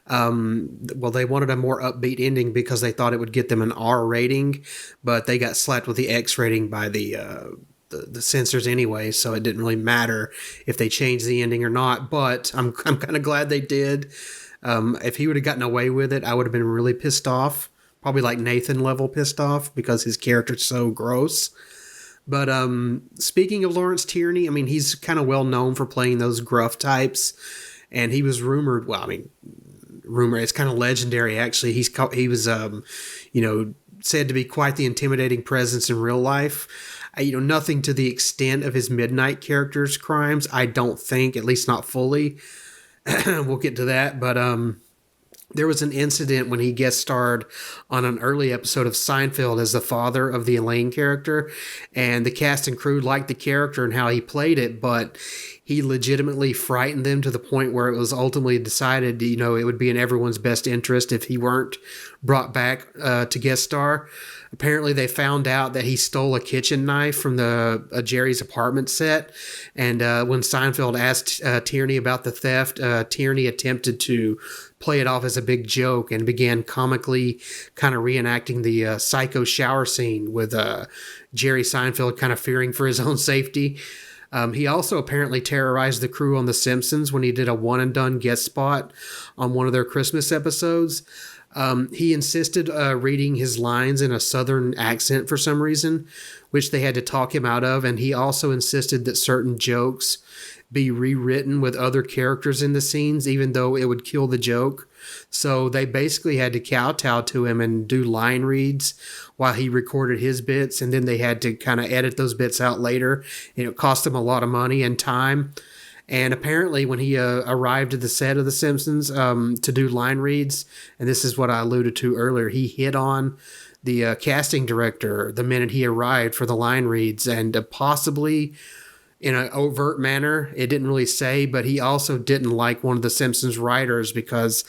they wanted a more upbeat ending because they thought it would get them an R rating, but they got slapped with the X rating by the censors anyway, so it didn't really matter if they changed the ending or not. But I'm kind of glad they did. If he would have gotten away with it, I would have been really pissed off, probably like Nathan level pissed off because his character's so gross. But speaking of Lawrence Tierney, I mean, he's kind of well known for playing those gruff types, and he was rumored. Well, I mean, it's kind of legendary actually. He was said to be quite the intimidating presence in real life. Nothing to the extent of his Midnight character's crimes, I don't think, at least not fully. We'll get to that, but there was an incident when he guest starred on an early episode of Seinfeld as the father of the Elaine character, and the cast and crew liked the character and how he played it, but he legitimately frightened them to the point where it was ultimately decided, it would be in everyone's best interest if he weren't brought back to guest star. Apparently, they found out that he stole a kitchen knife from Jerry's apartment set, and when Seinfeld asked Tierney about the theft, Tierney attempted to play it off as a big joke and began comically kind of reenacting the psycho shower scene with Jerry Seinfeld kind of fearing for his own safety. He also apparently terrorized the crew on The Simpsons when he did a one-and-done guest spot on one of their Christmas episodes. He insisted reading his lines in a southern accent for some reason, which they had to talk him out of, and he also insisted that certain jokes be rewritten with other characters in the scenes, even though it would kill the joke. So they basically had to kowtow to him and do line reads while he recorded his bits, and then they had to kind of edit those bits out later, and it cost them a lot of money and time. And apparently when he arrived at the set of The Simpsons to do line reads, and this is what I alluded to earlier, he hit on the casting director the minute he arrived for the line reads, and possibly in an overt manner, it didn't really say, but he also didn't like one of The Simpsons writers because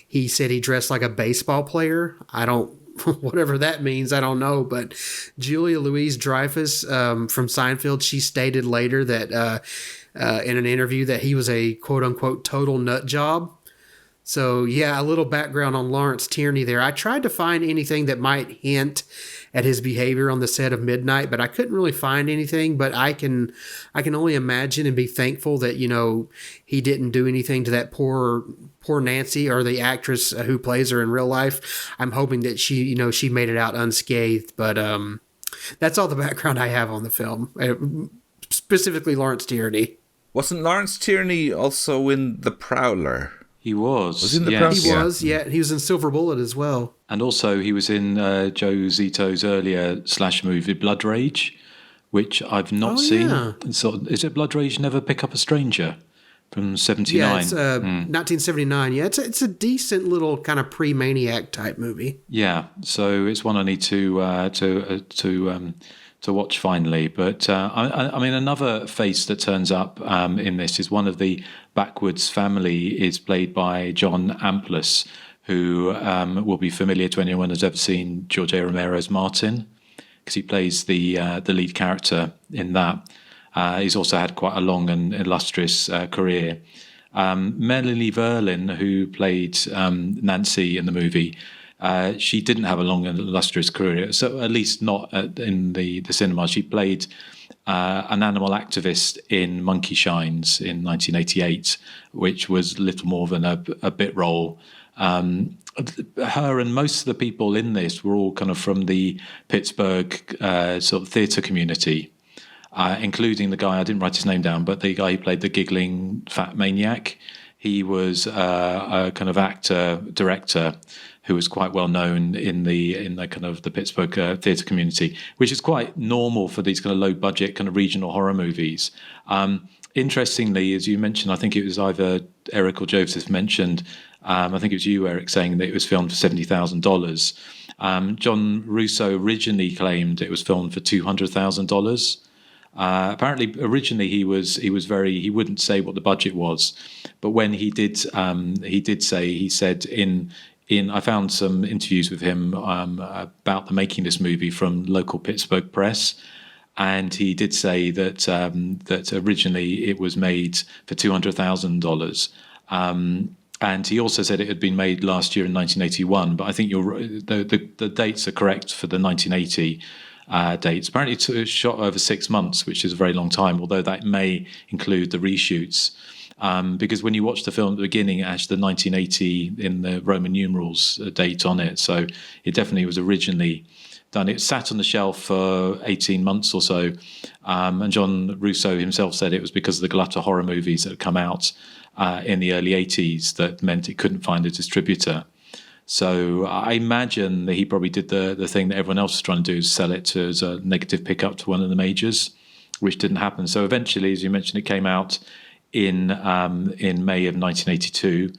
he said he dressed like a baseball player. Whatever that means, I don't know. But Julia Louis-Dreyfus from Seinfeld, she stated later that in an interview that he was a quote-unquote total nut job. So, yeah, a little background on Lawrence Tierney there. I tried to find anything that might hint at his behavior on the set of Midnight, but I couldn't really find anything. But I can only imagine and be thankful that, he didn't do anything to that poor Nancy, or the actress who plays her in real life. I'm hoping that she made it out unscathed. But that's all the background I have on the film, specifically Lawrence Tierney. Wasn't Lawrence Tierney also in The Prowler? He was. Was he in The Prowler? He was, yeah. He was in Silver Bullet as well. And also he was in Joe Zito's earlier slash movie Blood Rage, which I've not seen. Yeah. So, is it Blood Rage Never Pick Up a Stranger from 79? Yeah, it's 1979. Yeah, it's a decent little kind of pre-Maniac type movie. Yeah, so it's one I need to watch finally. But I mean, another face that turns up in this is one of the Backwoods family is played by John Amplas, who will be familiar to anyone who's ever seen George A. Romero's Martin, because he plays the lead character in that. He's also had quite a long and illustrious career. Melanie Verlin, who played Nancy in the movie, she didn't have a long and illustrious career, so at least not in the cinema. She played an animal activist in Monkey Shines in 1988, which was little more than a bit role. Her and most of the people in this were all kind of from the Pittsburgh sort of theatre community, including the guy, I didn't write his name down, but the guy who played the giggling fat maniac. He was a kind of actor, director, who was quite well known in the kind of the Pittsburgh theatre community, which is quite normal for these kind of low budget kind of regional horror movies. Interestingly, as you mentioned, I think it was either Erik or Joseph mentioned, I think it was you, Erik, saying that it was filmed for $70,000. John Russo originally claimed it was filmed for $200,000. Apparently, originally he wouldn't say what the budget was, but when he said in I found some interviews with him about the making this movie from local Pittsburgh press, and he did say that that originally it was made for $200,000. And he also said it had been made last year in 1981, but I think the dates are correct for the 1980 dates. Apparently it was shot over 6 months, which is a very long time, although that may include the reshoots. Because when you watch the film at the beginning, it has the 1980 in the Roman numerals date on it. So it definitely was originally done. It sat on the shelf for 18 months or so. And John Russo himself said it was because of the glut of horror movies that had come out in the early 80s that meant it couldn't find a distributor. So I imagine that he probably did the thing that everyone else was trying to do, is sell it as a negative pickup to one of the majors, which didn't happen. So eventually, as you mentioned, it came out in May of 1982.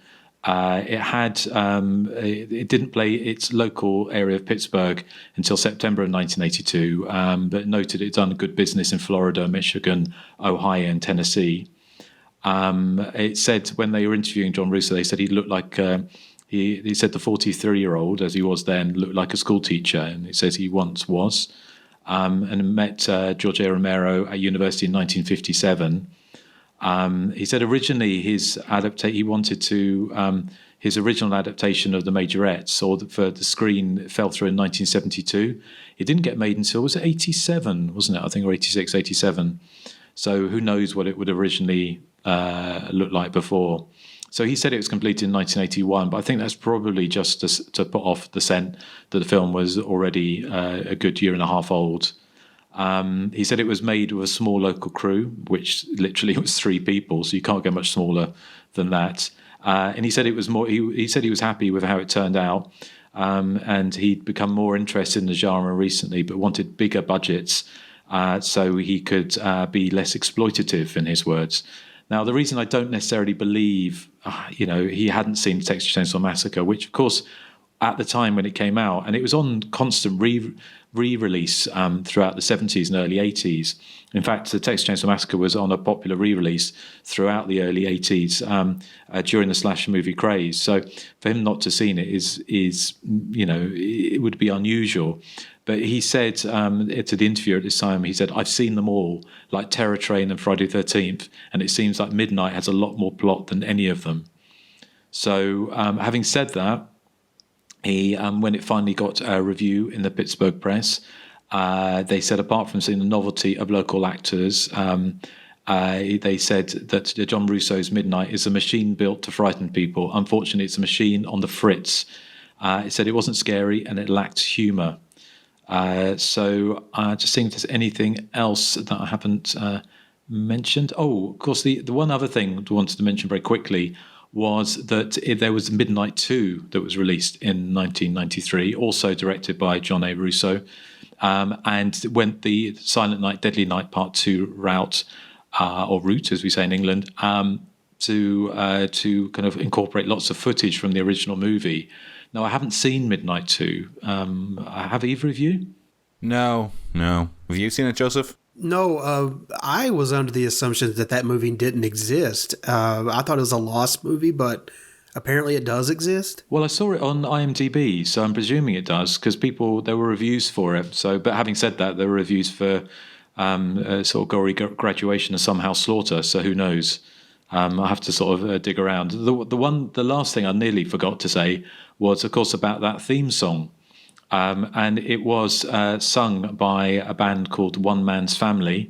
It didn't play its local area of Pittsburgh until September of 1982, but noted it's done good business in Florida, Michigan, Ohio, and Tennessee. It said when they were interviewing John Russo, they said he looked like he said the 43-year-old, as he was then, looked like a school teacher, and he says he once was, and met George A. Romero at university in 1957. He said originally his original adaptation of The Majorettes, or for the screen, fell through in 1972. It didn't get made until, was it 87, wasn't it? I think, or 86, 87. So who knows what it would originally look like before. So he said it was completed in 1981, but I think that's probably just to put off the scent that the film was already a good year and a half old. He said it was made with a small local crew, which literally was 3 people, so you can't get much smaller than that. And he said it was more. He said he was happy with how it turned out, and he'd become more interested in the genre recently, but wanted bigger budgets so he could be less exploitative, in his words. Now, the reason I don't necessarily believe, he hadn't seen Texas Chainsaw Massacre, which, of course, at the time when it came out, and it was on constant re-release throughout the 70s and early 80s. In fact, the Texas Chainsaw Massacre was on a popular re-release throughout the early 80s during the slasher movie craze. So for him not to have seen it is it would be unusual. But he said to the interviewer at this time, he said, "I've seen them all, like Terror Train and Friday the 13th, and it seems like Midnight has a lot more plot than any of them." So having said that, he when it finally got a review in the Pittsburgh press, they said apart from seeing the novelty of local actors, they said that John Russo's Midnight is a machine built to frighten people. Unfortunately, it's a machine on the fritz. It said it wasn't scary and it lacked humour. So just seeing if there's anything else that I haven't mentioned. Oh, of course, the one other thing I wanted to mention very quickly was that there was Midnight 2 that was released in 1993, also directed by John A. Russo, and went the Silent Night, Deadly Night Part 2 route, or route, as we say in England, to kind of incorporate lots of footage from the original movie. Now, I haven't seen Midnight 2. Have either of you? No. Have you seen it, Joseph? No, I was under the assumption that movie didn't exist. I thought it was a lost movie, but apparently it does exist. Well, I saw it on IMDb, so I'm presuming it does, because there were reviews for it. So, but having said that, there were reviews for sort of Gory Graduation and Somehow Slaughter, so who knows? I have to sort of dig around. The last thing I nearly forgot to say was, of course, about that theme song. And it was sung by a band called One Man's Family,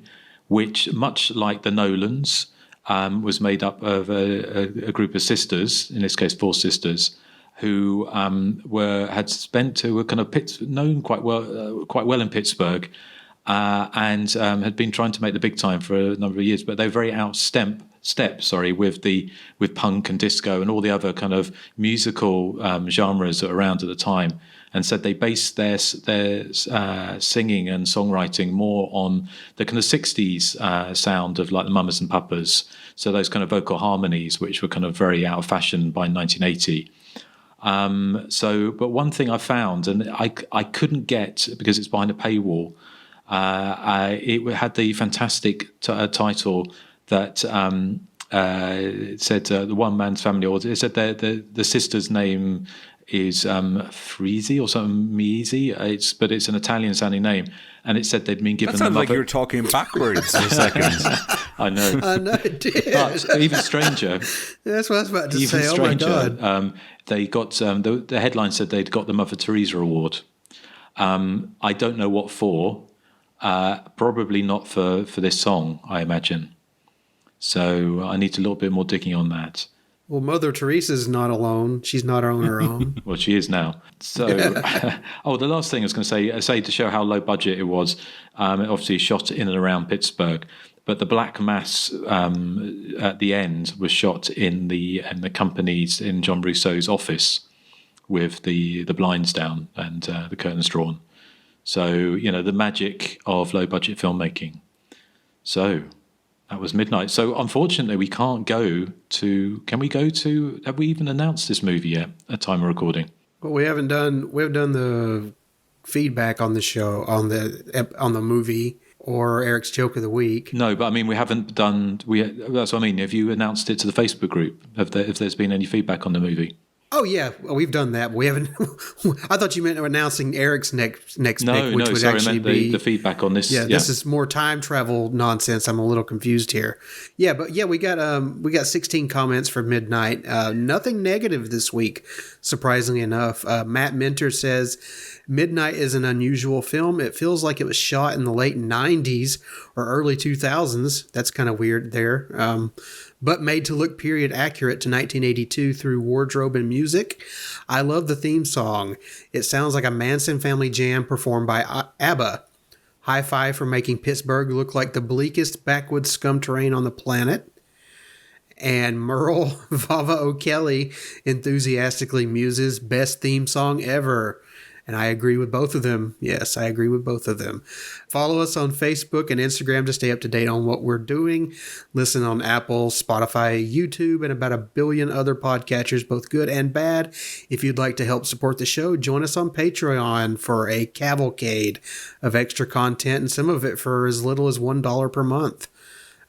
which, much like the Nolans, was made up of a group of sisters, in this case 4 sisters, who were kind of known quite well in Pittsburgh, and had been trying to make the big time for a number of years, but they're very step with punk and disco and all the other kind of musical genres that were around at the time. And said they based their singing and songwriting more on the kind of 60s sound of like the Mamas and Papas. So those kind of vocal harmonies, which were kind of very out of fashion by 1980. But one thing I found, and I couldn't get, because it's behind a paywall, it had the fantastic title that it said the One Man's Family, or it said the sister's name is Freezy or something, Meezy. But it's an Italian-sounding name, and it said they'd been given. That sounds like you were talking backwards for a second. I know. I know it did. But even stranger. That's what I was about to say. Even stranger, oh my God. They got the headline said they'd got the Mother Teresa Award. I don't know what for. Probably not for this song, I imagine. So I need a little bit more digging on that. Well, Mother Teresa's not alone. She's not on her own. Well, she is now. So, the last thing I was going to say to show how low budget it was, it obviously shot in and around Pittsburgh, but the Black Mass at the end was shot in the company's, in John Russo's office, with the blinds down and the curtains drawn. So, the magic of low budget filmmaking. So that was Midnight. So unfortunately, we can't go to. Can we go to? Have we even announced this movie yet at time of recording? Well, we haven't done the feedback on the show on the movie or Eric's joke of the week. No, but I mean we haven't done. That's what I mean. Have you announced it to the Facebook group? If there's been any feedback on the movie? Oh yeah, well, we've done that. But we haven't. I thought you meant announcing Eric's next pick, which would actually be the feedback on this. Yeah, this is more time travel nonsense. I'm a little confused here. Yeah, but yeah, we got 16 comments for Midnight. Nothing negative this week, surprisingly enough. Matt Minter says Midnight is an unusual film. It feels like it was shot in the late 90s or early 2000s. That's kind of weird there. But made to look period accurate to 1982 through wardrobe and music. I love the theme song. It sounds like a Manson family jam performed by ABBA. High five for making Pittsburgh look like the bleakest backwoods scum terrain on the planet. And Merle Vava O'Kelly enthusiastically muses best theme song ever. And I agree with both of them. Yes, I agree with both of them. Follow us on Facebook and Instagram to stay up to date on what we're doing. Listen on Apple, Spotify, YouTube, and about 1 billion other podcatchers, both good and bad. If you'd like to help support the show, join us on Patreon for a cavalcade of extra content, and some of it for as little as $1 per month.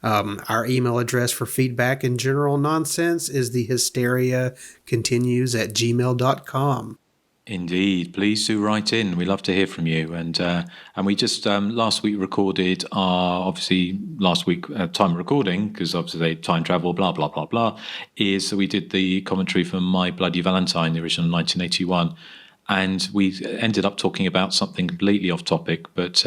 Our email address for feedback and general nonsense is thehysteriacontinues@gmail.com. Indeed, please do write in. We love to hear from you. And we just last week recorded our time of recording, because obviously they time travel, blah blah blah blah. Is we did the commentary from My Bloody Valentine, the original 1981, and we ended up talking about something completely off topic, but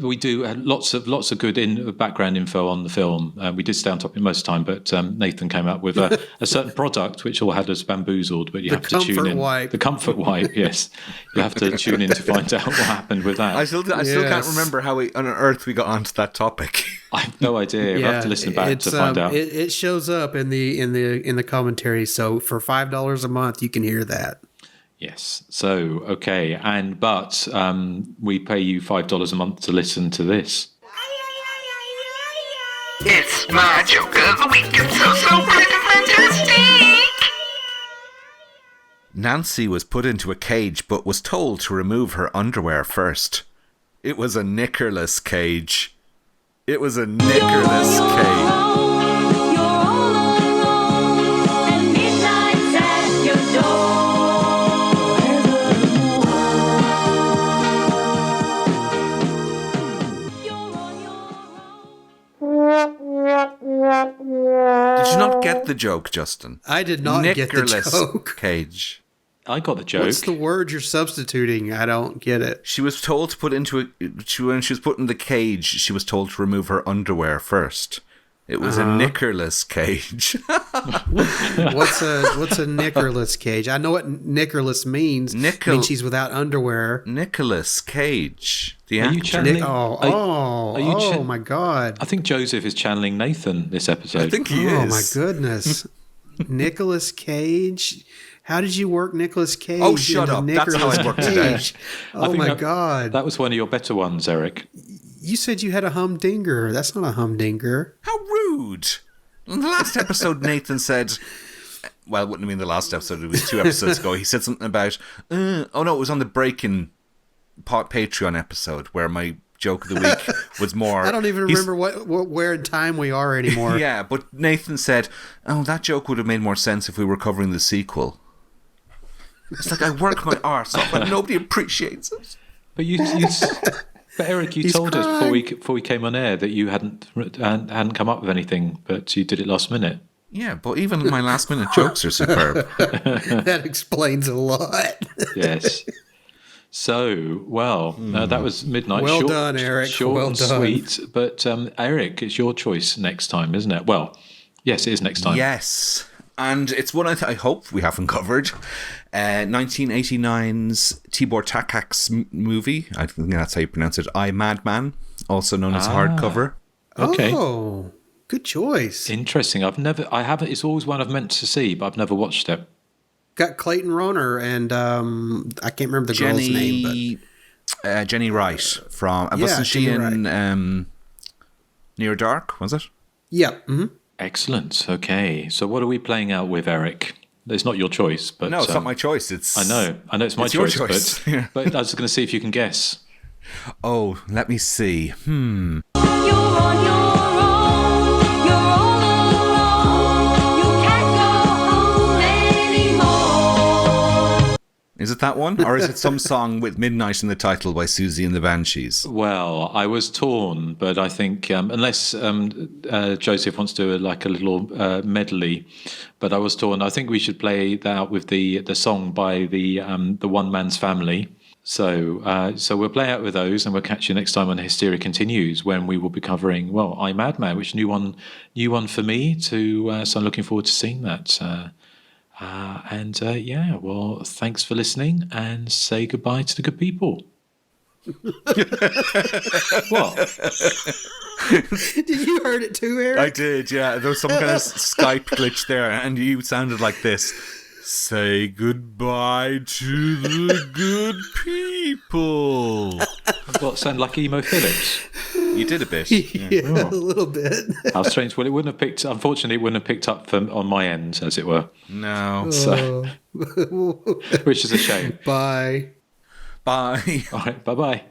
we do lots of good background info on the film. We did stay on topic most of the time, but Nathan came up with a certain product which all had us bamboozled. But you have to tune in. The comfort wipe, yes. You have to tune in to find out what happened with that. I still can't remember how on earth we got onto that topic. I have no idea. We'll have to listen back to find out. It shows up in the commentary. So for $5 a month, you can hear that. Yes. So, okay. But we pay you $5 a month to listen to this. It's my joke of the week. It's so freaking fantastic. Nancy was put into a cage but was told to remove her underwear first. It was a knickerless cage. It was a knickerless cage. Did you not get the joke, Justin? I did not get the joke. Cage. I got the joke. What's the word you're substituting? I don't get it. She was told to put into when she was put in the cage, she was told to remove her underwear first. It was a knickerless cage. What's a knickerless cage? I know what knickerless means. It means she's without underwear. Nicolas Cage. The Are you actor. channeling? Oh my God. I think Joseph is channeling Nathan this episode. I think he is. Oh my goodness. Nicolas Cage? How did you work Nicolas Cage? Oh, shut up. That's how I worked today. Oh my God. That was one of your better ones, Erik. You said you had a humdinger. That's not a humdinger. How rude. In the last episode, Nathan said, well, it wouldn't have been the last episode, it was 2 episodes ago. He said something about, it was on the Breaking Patreon episode where my joke of the week was more... I don't even remember where in time we are anymore. Yeah, but Nathan said, that joke would have made more sense if we were covering the sequel. It's like I work my arse off and nobody appreciates it. But But Erik, you told us before we came on air that you hadn't come up with anything, but you did it last minute. Yeah, but even my last minute jokes are superb. That explains a lot. Yes. So, that was Midnight. Well done, Erik. Short well and done. sweet. But Erik, it's your choice next time, isn't it? Well, yes, it is next time. Yes. And it's one I hope we haven't covered. 1989's Tibor Takak's movie. I think that's how you pronounce it. I, Madman, also known as Hardcover. Okay. Oh, good choice. Interesting. I haven't. It's always one I've meant to see, but I've never watched it. Got Clayton Rohner and I can't remember the girl's name, but Jenny Wright from. Wasn't she in Near Dark? Was it? Yeah. Mm-hmm. Excellent. Okay. So what are we playing out with, Erik? It's not your choice, but no, it's not my choice. I know it's my choice. Your choice. But I was going to see if you can guess. Oh, let me see. You're on your own. You're all alone. You can't go home anymore. Is it that one, or is it some song with Midnight in the title by Susie and the Banshees? Well, I was torn, but I think unless Joseph wants to do a little medley, but I was torn. I think we should play that out with the song by the One Man's Family. So we'll play out with those, and we'll catch you next time on Hysteria Continues, when we will be covering I, Madman, which new one for me. So I'm looking forward to seeing that. Thanks for listening, and say goodbye to the good people. What? Did you heard it too, Erik? I did, yeah. There was some kind of Skype glitch there, and you sounded like this. Say goodbye to the good people. What, sound like Emo Phillips? You did a bit. Yeah, a little bit. How strange. Well, unfortunately, it wouldn't have picked up on my end, as it were. No. So, which is a shame. Bye. Bye. All right, bye-bye.